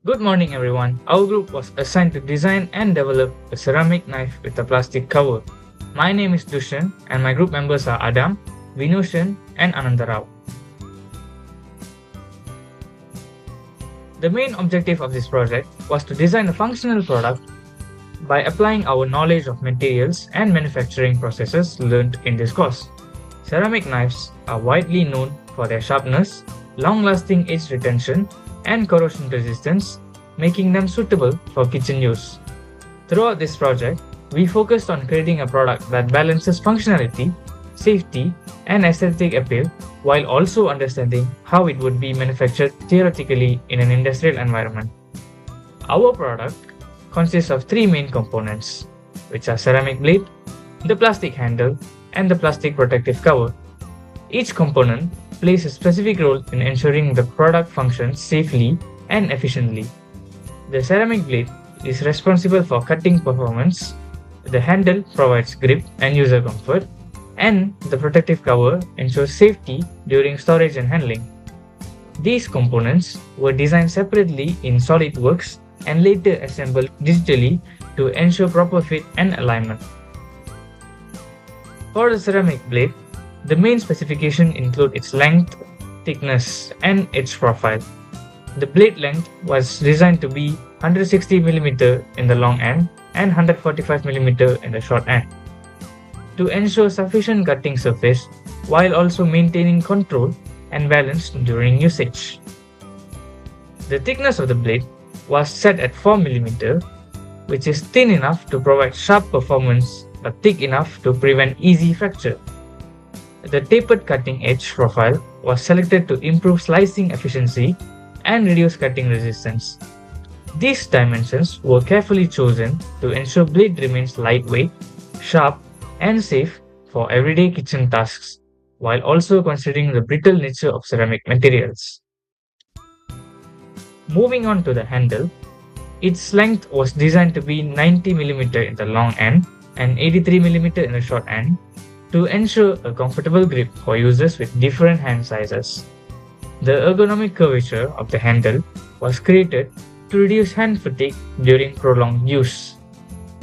Good morning, everyone. Our group was assigned to design and develop a ceramic knife with a plastic cover. My name is Dushan, and my group members are Adam, Vinushan, and Anandarao. The main objective of this project was to design a functional product by applying our knowledge of materials and manufacturing processes learned in this course. Ceramic knives are widely known for their sharpness, long-lasting edge retention, and corrosion resistance, making them suitable for kitchen use. Throughout this project, we focused on creating a product that balances functionality, safety, and aesthetic appeal while also understanding how it would be manufactured theoretically in an industrial environment. Our product consists of three main components, which are ceramic blade, the plastic handle, and the plastic protective cover. Each component plays a specific role in ensuring the product functions safely and efficiently. The ceramic blade is responsible for cutting performance, the handle provides grip and user comfort, and the protective cover ensures safety during storage and handling. These components were designed separately in SolidWorks and later assembled digitally to ensure proper fit and alignment. For the ceramic blade, the main specifications include its length, thickness, and edge profile. The blade length was designed to be 160mm in the long end and 145mm in the short end, to ensure sufficient cutting surface while also maintaining control and balance during usage. The thickness of the blade was set at 4mm, which is thin enough to provide sharp performance but thick enough to prevent easy fracture. The tapered cutting edge profile was selected to improve slicing efficiency and reduce cutting resistance. These dimensions were carefully chosen to ensure blade remains lightweight, sharp, and safe for everyday kitchen tasks, while also considering the brittle nature of ceramic materials. Moving on to the handle, its length was designed to be 90mm in the long end and 83mm in the short end, to ensure a comfortable grip for users with different hand sizes. The ergonomic curvature of the handle was created to reduce hand fatigue during prolonged use.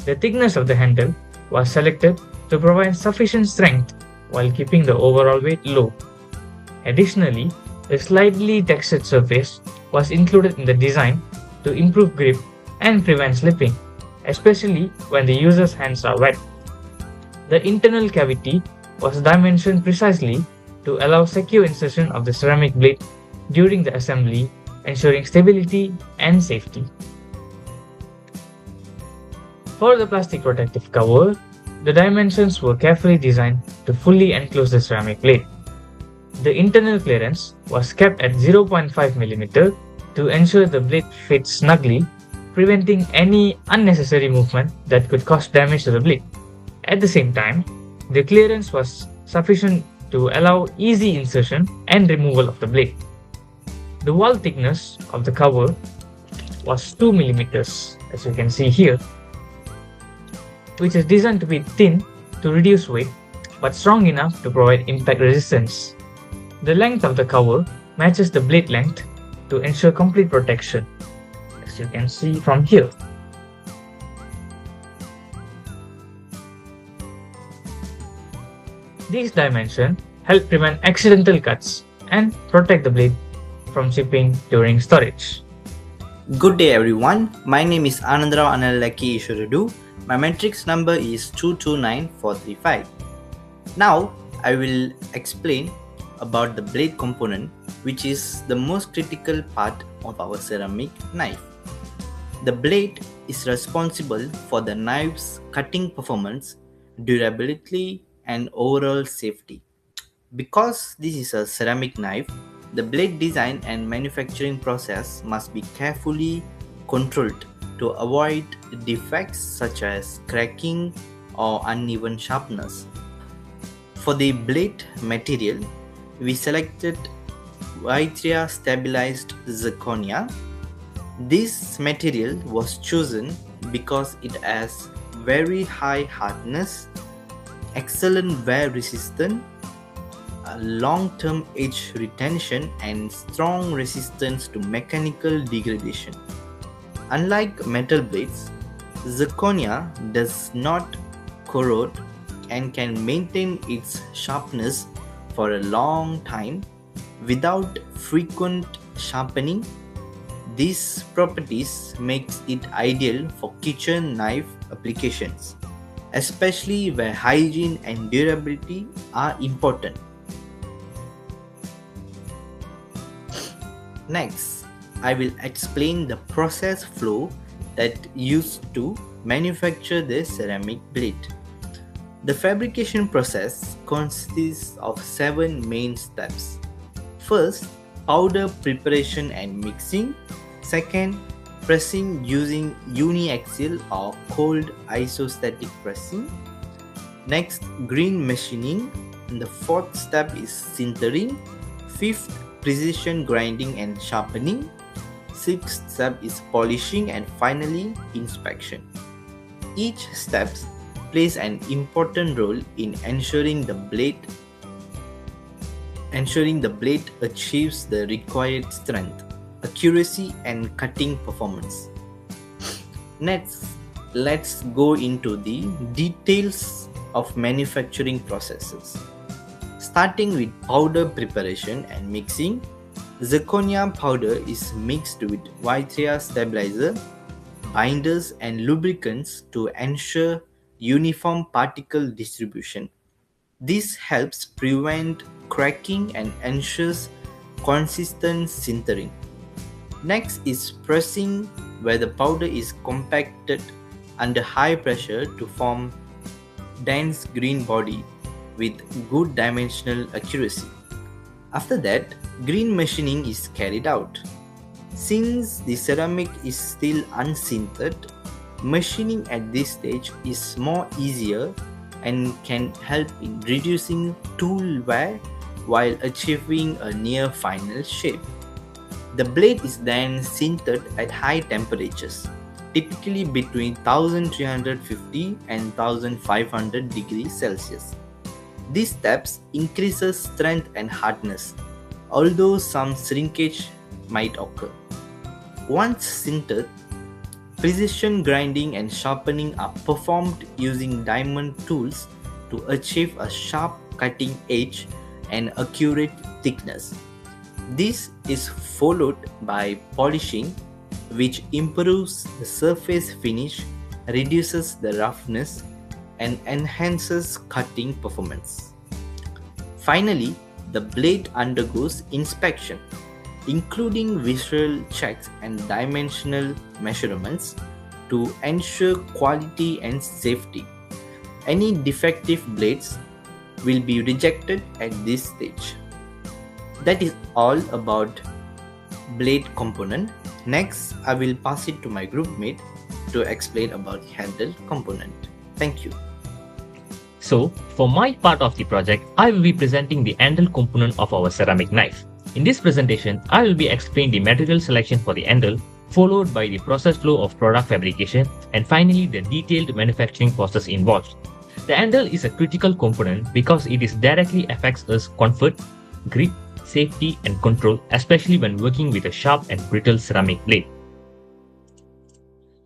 The thickness of the handle was selected to provide sufficient strength while keeping the overall weight low. Additionally, a slightly textured surface was included in the design to improve grip and prevent slipping, especially when the user's hands are wet. The internal cavity was dimensioned precisely to allow secure insertion of the ceramic blade during the assembly, ensuring stability and safety. For the plastic protective cover, the dimensions were carefully designed to fully enclose the ceramic blade. The internal clearance was kept at 0.5mm to ensure the blade fits snugly, preventing any unnecessary movement that could cause damage to the blade. At the same time, the clearance was sufficient to allow easy insertion and removal of the blade. The wall thickness of the cover was 2mm, as you can see here, which is designed to be thin to reduce weight but strong enough to provide impact resistance. The length of the cover matches the blade length to ensure complete protection, as you can see from here. These dimensions help prevent accidental cuts and protect the blade from chipping during storage. Good day everyone, my name is Anandarao Analaki Ishurudu. My matrix number is 229435. Now I will explain about the blade component, which is the most critical part of our ceramic knife. The blade is responsible for the knife's cutting performance, durability, and overall safety. Because this is a ceramic knife, the blade design and manufacturing process must be carefully controlled to avoid defects such as cracking or uneven sharpness. For the blade material, we selected Vitria stabilized zirconia. This material was chosen because it has very high hardness, excellent wear resistance, long-term edge retention, and strong resistance to mechanical degradation. Unlike metal blades, zirconia does not corrode and can maintain its sharpness for a long time without frequent sharpening. These properties makes it ideal for kitchen knife applications, especially where hygiene and durability are important. Next, I will explain the process flow that used to manufacture the ceramic blade. The fabrication process consists of 7 main steps. First, powder preparation and mixing. Second, pressing using uniaxial or cold isostatic pressing. Next, green machining. And the fourth step is sintering. Fifth, precision grinding and sharpening. Sixth step is polishing, and finally inspection. Each step plays an important role in ensuring the blade achieves the required strength, accuracy and cutting performance. Next, let's go into the details of manufacturing processes. Starting with powder preparation and mixing, zirconia powder is mixed with Vitra stabilizer, binders and lubricants to ensure uniform particle distribution. This helps prevent cracking and ensures consistent sintering. Next is pressing, where the powder is compacted under high pressure to form dense green body with good dimensional accuracy. After that, green machining is carried out. Since the ceramic is still unsintered, machining at this stage is more easier and can help in reducing tool wear while achieving a near final shape. The blade is then sintered at high temperatures, typically between 1350 and 1500 degrees Celsius. These steps increases strength and hardness, although some shrinkage might occur. Once sintered, precision grinding and sharpening are performed using diamond tools to achieve a sharp cutting edge and accurate thickness. This is followed by polishing, which improves the surface finish, reduces the roughness, and enhances cutting performance. Finally, the blade undergoes inspection, including visual checks and dimensional measurements to ensure quality and safety. Any defective blades will be rejected at this stage. That is all about blade component. Next, I will pass it to my group mate to explain about handle component. Thank you. So, for my part of the project, I will be presenting the handle component of our ceramic knife. In this presentation, I will be explaining the material selection for the handle, followed by the process flow of product fabrication, and finally the detailed manufacturing process involved. The handle is a critical component because it directly affects us comfort, grip, safety and control, especially when working with a sharp and brittle ceramic blade.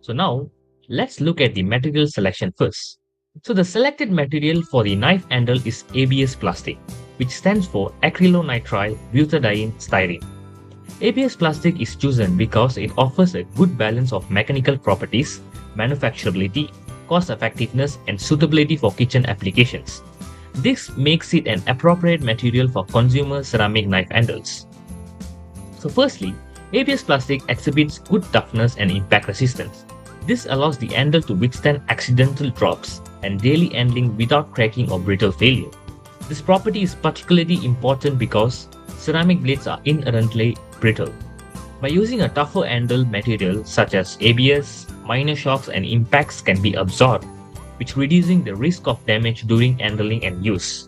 So now, let's look at the material selection first. So the selected material for the knife handle is ABS plastic, which stands for acrylonitrile butadiene styrene. ABS plastic is chosen because it offers a good balance of mechanical properties, manufacturability, cost effectiveness, and suitability for kitchen applications. This makes it an appropriate material for consumer ceramic knife handles. So firstly, ABS plastic exhibits good toughness and impact resistance. This allows the handle to withstand accidental drops and daily handling without cracking or brittle failure. This property is particularly important because ceramic blades are inherently brittle. By using a tougher handle material such as ABS, minor shocks and impacts can be absorbed, which reducing the risk of damage during handling and use.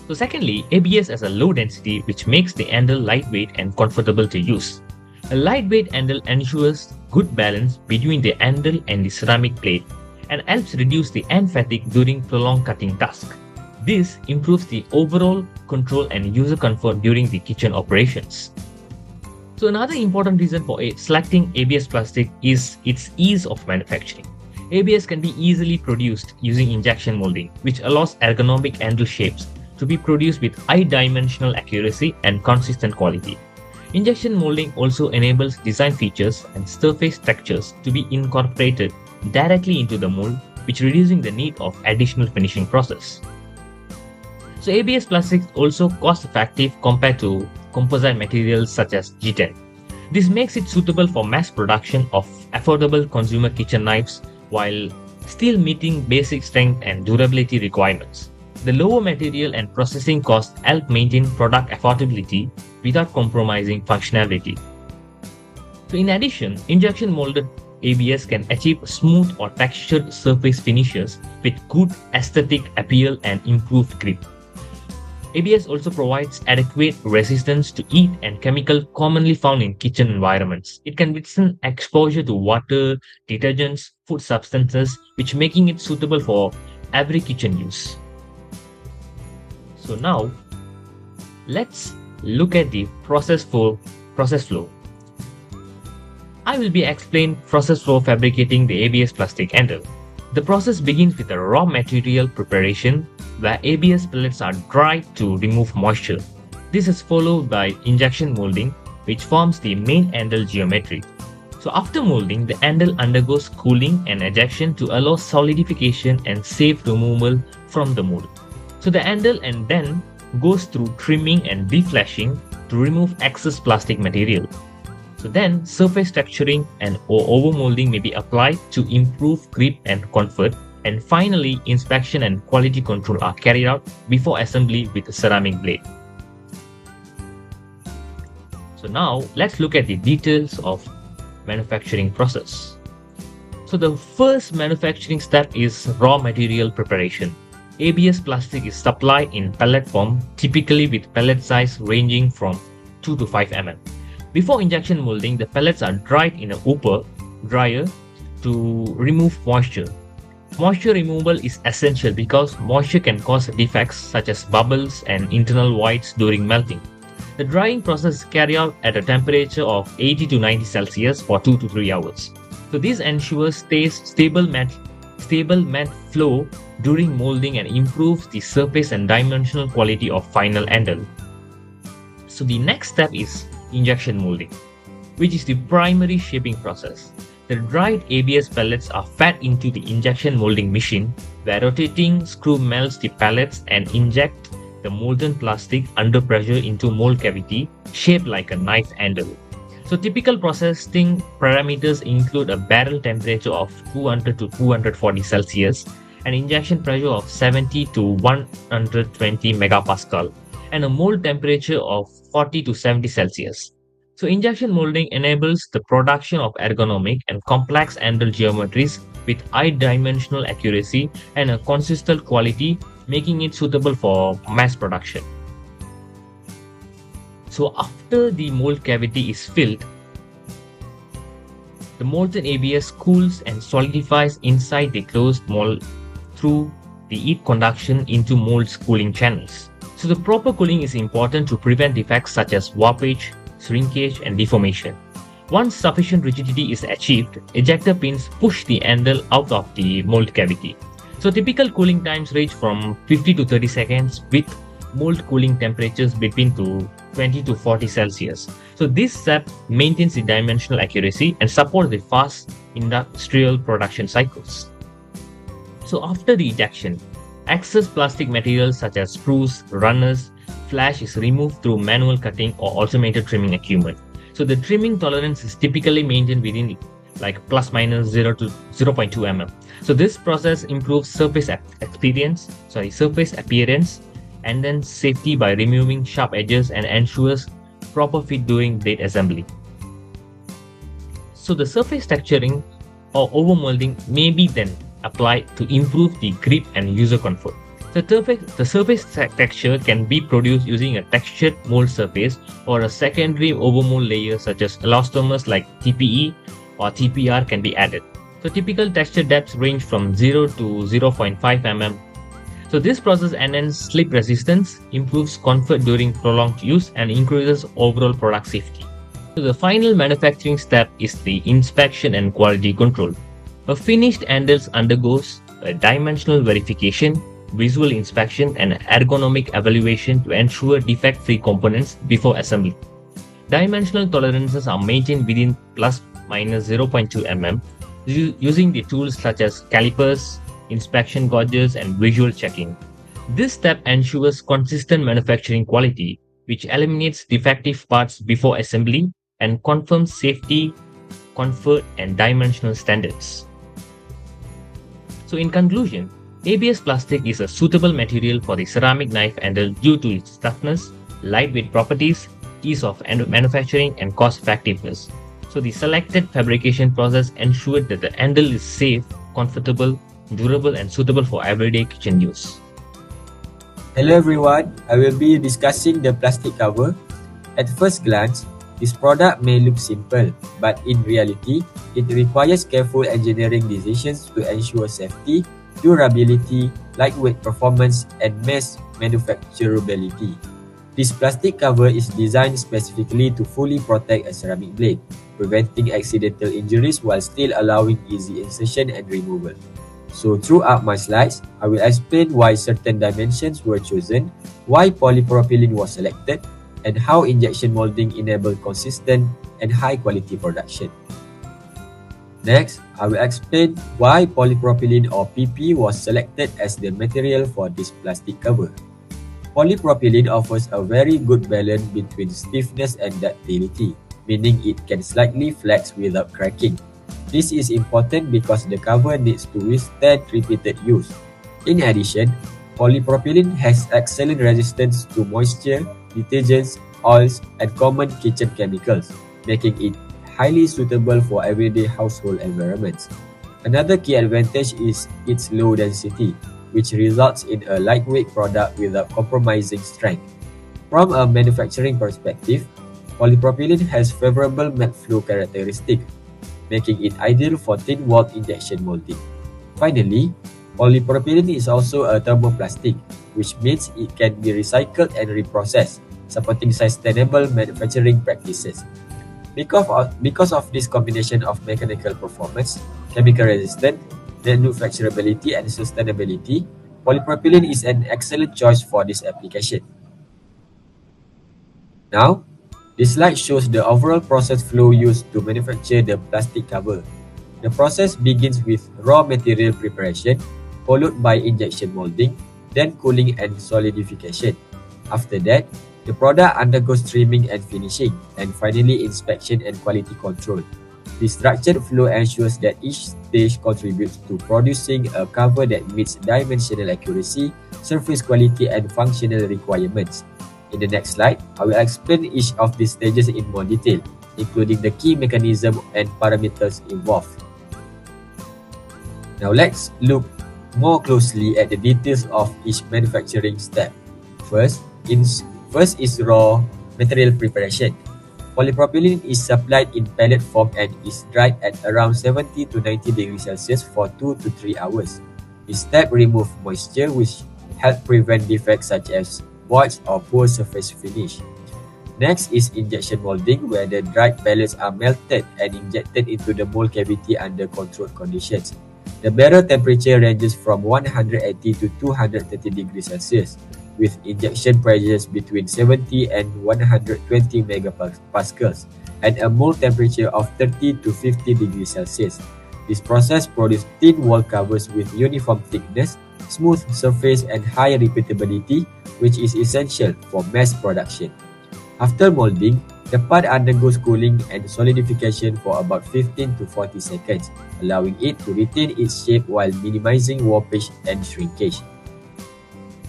So secondly, ABS has a low density which makes the handle lightweight and comfortable to use. A lightweight handle ensures good balance between the handle and the ceramic plate and helps reduce the hand fatigue during prolonged cutting tasks. This improves the overall control and user comfort during the kitchen operations. So another important reason for selecting ABS plastic is its ease of manufacturing. ABS can be easily produced using injection molding, which allows ergonomic handle shapes to be produced with high dimensional accuracy and consistent quality. Injection molding also enables design features and surface textures to be incorporated directly into the mold, which reducing the need of additional finishing process. So ABS plastics also cost effective compared to composite materials such as G10. This makes it suitable for mass production of affordable consumer kitchen knives while still meeting basic strength and durability requirements. The lower material and processing costs help maintain product affordability without compromising functionality. So in addition, injection molded ABS can achieve smooth or textured surface finishes with good aesthetic appeal and improved grip. ABS also provides adequate resistance to heat and chemical commonly found in kitchen environments. It can withstand exposure to water, detergents, food substances, which making it suitable for every kitchen use. So now, let's look at the process flow. I will be explaining process flow fabricating the ABS plastic handle. The process begins with a raw material preparation where ABS pellets are dried to remove moisture. This is followed by injection molding, which forms the main handle geometry. So after molding, the handle undergoes cooling and ejection to allow solidification and safe removal from the mold. So the handle and then goes through trimming and deflashing to remove excess plastic material. So then surface texturing and overmolding may be applied to improve grip and comfort. And finally, inspection and quality control are carried out before assembly with a ceramic blade. So now let's look at the details of manufacturing process. So the first manufacturing step is raw material preparation. ABS plastic is supplied in pellet form, typically with pellet size ranging from 2 to 5 mm. Before injection molding, the pellets are dried in a hooper dryer to remove moisture. Moisture removal is essential because moisture can cause defects such as bubbles and internal voids during melting. The drying process is carried out at a temperature of 80 to 90 Celsius for 2 to 3 hours. So this ensures stable matte flow during molding and improves the surface and dimensional quality of final handle. So the next step is injection molding, which is the primary shaping process. The dried ABS pellets are fed into the injection molding machine, where rotating screw melts the pellets and inject the molten plastic under pressure into mold cavity shaped like a knife handle. So typical processing parameters include a barrel temperature of 200 to 240 Celsius, an injection pressure of 70 to 120 megapascal, and a mold temperature of 40 to 70 Celsius. So injection molding enables the production of ergonomic and complex handle geometries with high dimensional accuracy and a consistent quality, making it suitable for mass production. So after the mold cavity is filled, the molten ABS cools and solidifies inside the closed mold through the heat conduction into mold's cooling channels. So the proper cooling is important to prevent defects such as warpage, shrinkage, and deformation. Once sufficient rigidity is achieved, ejector pins push the handle out of the mold cavity. So typical cooling times range from 50 to 30 seconds with mold cooling temperatures between 20 to 40 Celsius. So this step maintains the dimensional accuracy and supports the fast industrial production cycles. So after the ejection, excess plastic materials such as screws, runners, flash is removed through manual cutting or automated trimming equipment. So the trimming tolerance is typically maintained within like plus minus 0 to 0.2 mm. So this process improves surface appearance and then safety by removing sharp edges and ensures proper fit during blade assembly. So the surface texturing or overmolding may be then applied to improve the grip and user comfort. The surface texture can be produced using a textured mold surface or a secondary overmold layer such as elastomers like TPE or TPR can be added. So typical texture depths range from 0 to 0.5 mm. So this process enhances slip resistance, improves comfort during prolonged use, and increases overall product safety. So the final manufacturing step is the inspection and quality control. A finished handle undergoes a dimensional verification, visual inspection, and ergonomic evaluation to ensure defect-free components before assembly. Dimensional tolerances are maintained within plus minus 0.2 mm using the tools such as calipers, inspection gauges, and visual checking. This step ensures consistent manufacturing quality, which eliminates defective parts before assembly and confirms safety, comfort, and dimensional standards. So in conclusion, ABS plastic is a suitable material for the ceramic knife handle due to its toughness, lightweight properties, ease of manufacturing, and cost effectiveness. So the selected fabrication process ensured that the handle is safe, comfortable, durable, and suitable for everyday kitchen use. Hello everyone, I will be discussing the plastic cover. At first glance, this product may look simple, but in reality, it requires careful engineering decisions to ensure safety, durability, lightweight performance, and mass manufacturability. This plastic cover is designed specifically to fully protect a ceramic blade, preventing accidental injuries while still allowing easy insertion and removal. So throughout my slides, I will explain why certain dimensions were chosen, why polypropylene was selected, and how injection molding enabled consistent and high-quality production. Next, I will explain why polypropylene or PP was selected as the material for this plastic cover. Polypropylene offers a very good balance between stiffness and ductility, meaning it can slightly flex without cracking. This is important because the cover needs to withstand repeated use. In addition, polypropylene has excellent resistance to moisture, detergents, oils, and common kitchen chemicals, making it highly suitable for everyday household environments. Another key advantage is its low density, which results in a lightweight product without compromising strength. From a manufacturing perspective, polypropylene has favorable melt flow characteristics, making it ideal for thin-walled injection molding. Finally, polypropylene is also a thermoplastic, which means it can be recycled and reprocessed, supporting sustainable manufacturing practices. Because of this combination of mechanical performance, chemical resistance, manufacturability, and sustainability, polypropylene is an excellent choice for this application. Now, this slide shows the overall process flow used to manufacture the plastic cover. The process begins with raw material preparation, followed by injection molding, then cooling and solidification. After that, the product undergoes trimming and finishing, and finally inspection and quality control. This structured flow ensures that each stage contributes to producing a cover that meets dimensional accuracy, surface quality, and functional requirements. In the next slide, I will explain each of these stages in more detail, including the key mechanism and parameters involved. Now let's look more closely at the details of each manufacturing step. First is raw material preparation. Polypropylene is supplied in pellet form and is dried at around 70 to 90 degrees Celsius for 2 to 3 hours. This step removes moisture, which helps prevent defects such as voids or poor surface finish. Next is injection molding, where the dried pellets are melted and injected into the mold cavity under controlled conditions. The barrel temperature ranges from 180 to 230 degrees Celsius, with injection pressures between 70 and 120 megapascals, and a mold temperature of 30 to 50 degrees Celsius. This process produces thin wall covers with uniform thickness, smooth surface, and high repeatability, which is essential for mass production. After molding, the part undergoes cooling and solidification for about 15 to 40 seconds, allowing it to retain its shape while minimizing warpage and shrinkage.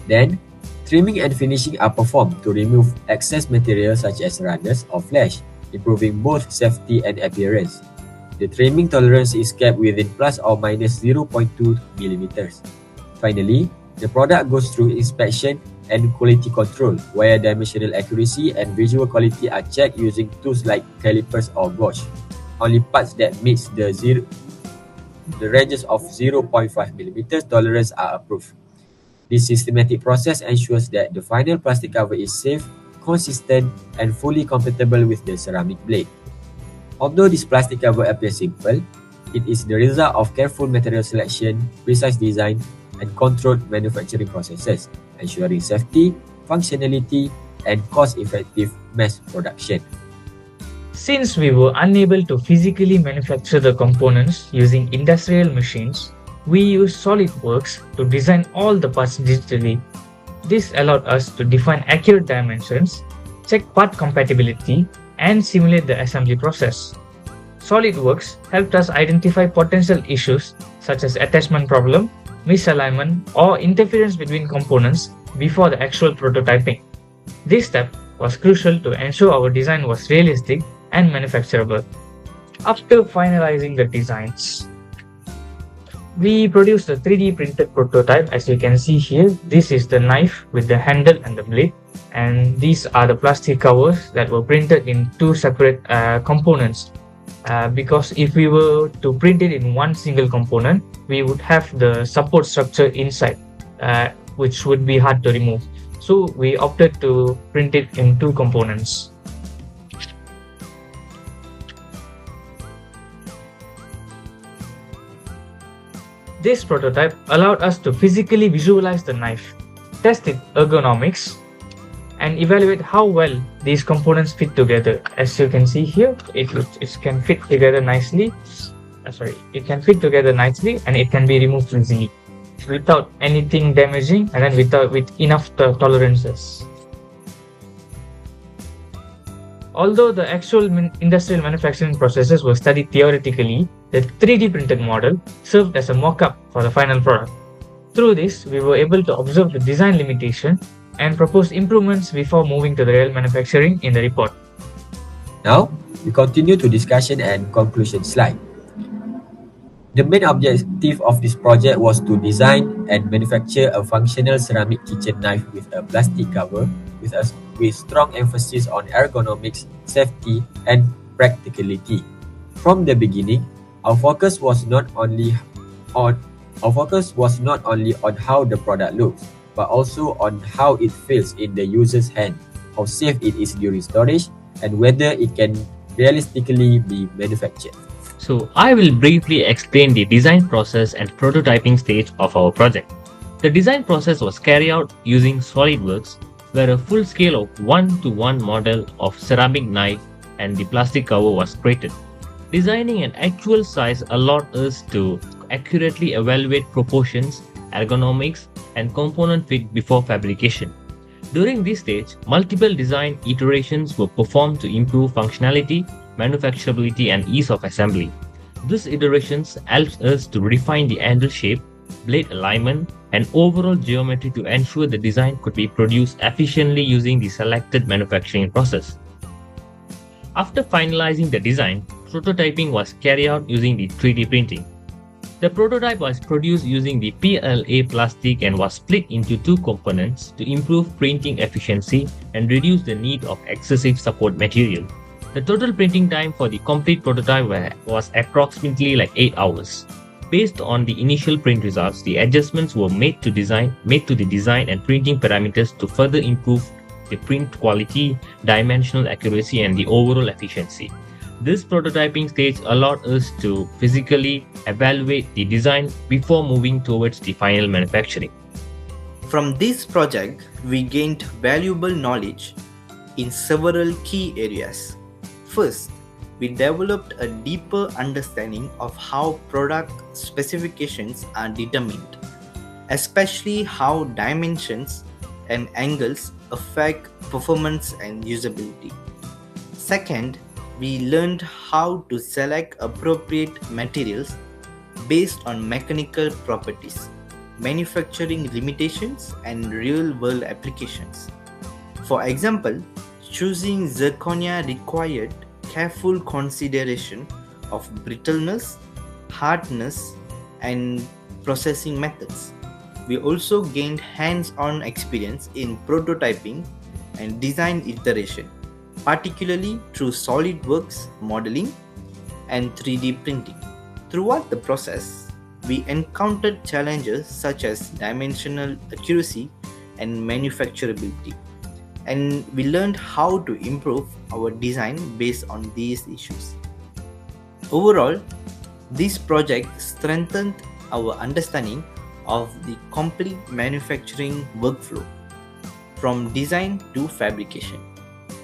Then, trimming and finishing are performed to remove excess material such as runners or flash, improving both safety and appearance. The trimming tolerance is kept within plus or minus 0.2 mm. Finally, the product goes through inspection and quality control, where dimensional accuracy and visual quality are checked using tools like calipers or gauge. Only parts that meet the ranges of 0.5 mm tolerance are approved. This systematic process ensures that the final plastic cover is safe, consistent, and fully compatible with the ceramic blade. Although this plastic cover appears simple, it is the result of careful material selection, precise design, and controlled manufacturing processes, ensuring safety, functionality, and cost-effective mass production. Since we were unable to physically manufacture the components using industrial machines, we used SolidWorks to design all the parts digitally. This allowed us to define accurate dimensions, check part compatibility, and simulate the assembly process. SolidWorks helped us identify potential issues such as attachment problem, misalignment, or interference between components before the actual prototyping. This step was crucial to ensure our design was realistic and manufacturable. After finalizing the designs, we produced a 3D printed prototype. As you can see here, this is the knife with the handle and the blade, and these are the plastic covers that were printed in two separate components. Because if we were to print it in one single component, we would have the support structure inside, which would be hard to remove. So we opted to print it in two components. This prototype allowed us to physically visualize the knife, test its ergonomics, and evaluate how well these components fit together. As you can see here, it can fit together nicely. It can fit together nicely, and it can be removed easily without anything damaging, and then with enough tolerances. Although the actual industrial manufacturing processes were studied theoretically, the 3D printed model served as a mock-up for the final product. Through this, we were able to observe the design limitation and propose improvements before moving to the real manufacturing in the report. Now, we continue to discussion and conclusion slide. The main objective of this project was to design and manufacture a functional ceramic kitchen knife with a plastic cover with strong emphasis on ergonomics, safety, and practicality. From the beginning, our focus was not only on how the product looks, but also on how it feels in the user's hand, how safe it is during storage, and whether it can realistically be manufactured. So I will briefly explain the design process and prototyping stage of our project. The design process was carried out using SolidWorks, where a full scale of 1:1 model of ceramic knife and the plastic cover was created. Designing an actual size allowed us to accurately evaluate proportions, ergonomics, and component fit before fabrication. During this stage, multiple design iterations were performed to improve functionality, manufacturability, and ease of assembly. These iterations helped us to refine the handle shape, blade alignment, and overall geometry to ensure the design could be produced efficiently using the selected manufacturing process. After finalizing the design, prototyping was carried out using the 3D printing. The prototype was produced using the PLA plastic and was split into two components to improve printing efficiency and reduce the need of excessive support material. The total printing time for the complete prototype was approximately 8 hours. Based on the initial print results, the adjustments were made to the design and printing parameters to further improve the print quality, dimensional accuracy, and the overall efficiency. This prototyping stage allowed us to physically evaluate the design before moving towards the final manufacturing. From this project, we gained valuable knowledge in several key areas. First, we developed a deeper understanding of how product specifications are determined, especially how dimensions and angles affect performance and usability. Second, we learned how to select appropriate materials based on mechanical properties, manufacturing limitations, and real-world applications. For example, choosing zirconia required careful consideration of brittleness, hardness, and processing methods. We also gained hands-on experience in prototyping and design iteration, particularly through SolidWorks modeling and 3D printing. Throughout the process, we encountered challenges such as dimensional accuracy and manufacturability. and we learned how to improve our design based on these issues. Overall, this project strengthened our understanding of the complete manufacturing workflow from design to fabrication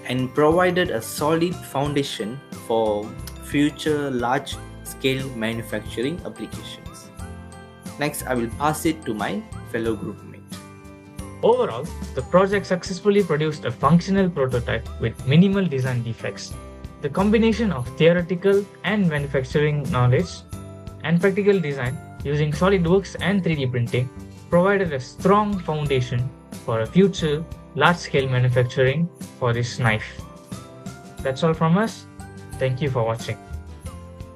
and provided a solid foundation for future large-scale manufacturing applications. Next, I will pass it to my fellow groupmate. Overall, the project successfully produced a functional prototype with minimal design defects. The combination of theoretical and manufacturing knowledge and practical design using SolidWorks and 3D printing provided a strong foundation for a future large-scale manufacturing for this knife. That's all from us. Thank you for watching.